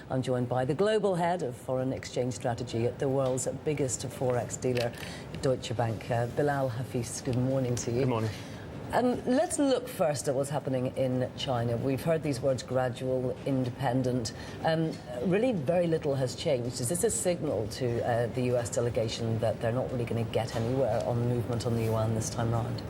I'm joined by the global head of foreign exchange strategy at the world's biggest Forex dealer, Deutsche Bank, Bilal Hafeez. Good morning to you. Good morning. Let's look first at what's happening in China. We've heard these words, gradual, independent. Really very little has changed. Is this a signal to the US delegation that they're not really going to get anywhere on movement on the yuan this time round?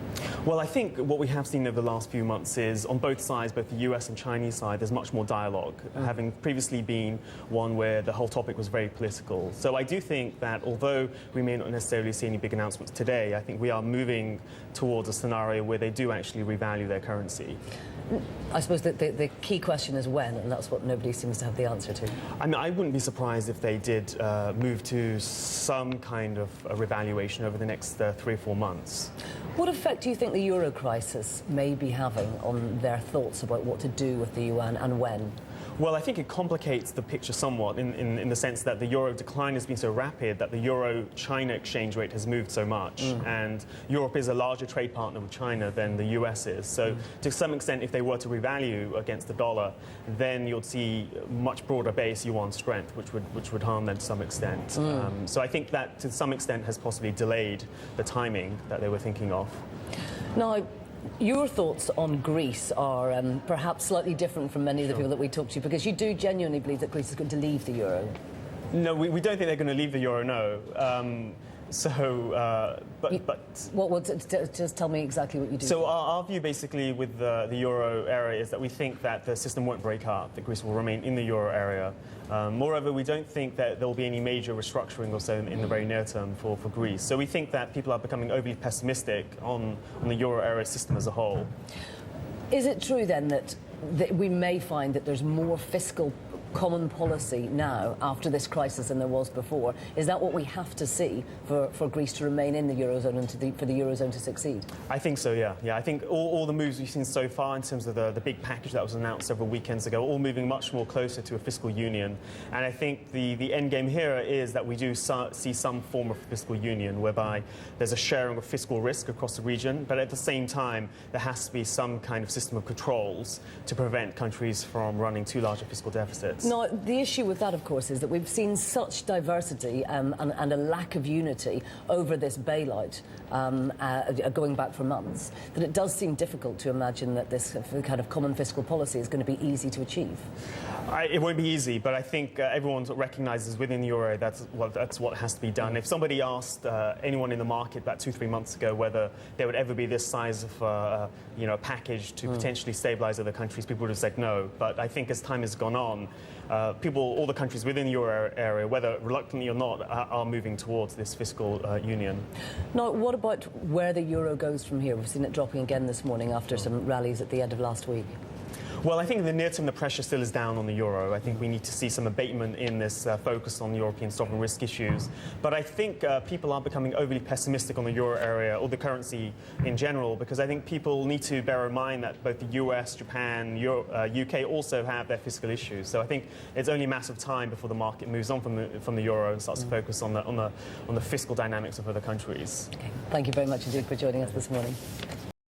Well, I think what we have seen over the last few months is, on both sides, both the US and Chinese side, there's much more dialogue, having previously been one where the whole topic was very political. So I do think that although we may not necessarily see any big announcements today, I think we are moving towards a scenario where they do actually revalue their currency. I suppose that the key question is when, and that's what nobody seems to have the answer to. I mean, I wouldn't be surprised if they did move to some kind of a revaluation over the next 3 or 4 months. What effect do you think the euro crisis may be having on their thoughts about what to do with the yuan and when? Well, I think it complicates the picture somewhat in the sense that the euro decline has been so rapid that the euro-China exchange rate has moved so much. And Europe is a larger trade partner with China than the US is. So to some extent, if they were to revalue against the dollar, then you'd see much broader base yuan strength, which would harm them to some extent. So I think that to some extent has possibly delayed the timing that they were thinking of. Now, your thoughts on Greece are perhaps slightly different from many of the people that we talk to, because you do genuinely believe that Greece is going to leave the euro. No, we don't think they're going to leave the euro, no. Just tell me exactly what you do. So our view basically with the euro area is that we think that the system won't break up, that Greece will remain in the euro area. Moreover, we don't think that there will be any major restructuring or so in the very near term for Greece. So we think that people are becoming overly pessimistic on the euro area system as a whole. Is it true then that we may find that there's more fiscal common policy now after this crisis than there was before? Is that what we have to see for Greece to remain in the eurozone and for the eurozone to succeed? I think so, yeah. I think all the moves we've seen so far in terms of the big package that was announced several weekends ago, all moving much more closer to a fiscal union. And I think the end game here is that we do see some form of fiscal union whereby there's a sharing of fiscal risk across the region, but at the same time there has to be some kind of system of controls to prevent countries from running too large a fiscal deficits. No, the issue with that, of course, is that we've seen such diversity and a lack of unity over this bailout going back for months that it does seem difficult to imagine that this kind of common fiscal policy is going to be easy to achieve. It won't be easy, but I think everyone recognises within the euro that's what has to be done. If somebody asked anyone in the market about 2-3 months ago whether there would ever be this size of a package to potentially stabilise other countries, people would have said no. But I think as time has gone on, all the countries within the euro area, whether reluctantly or not, are moving towards this fiscal union. Now, what about where the euro goes from here? We've seen it dropping again this morning after some rallies at the end of last week. Well, I think in the near term, the pressure still is down on the euro. I think we need to see some abatement in this focus on European sovereign risk issues. But I think people are becoming overly pessimistic on the euro area or the currency in general, because I think people need to bear in mind that both the US, Japan, UK also have their fiscal issues. So I think it's only a matter of time before the market moves on from the euro and starts to focus on the fiscal dynamics of other countries. Okay. Thank you very much indeed for joining us this morning.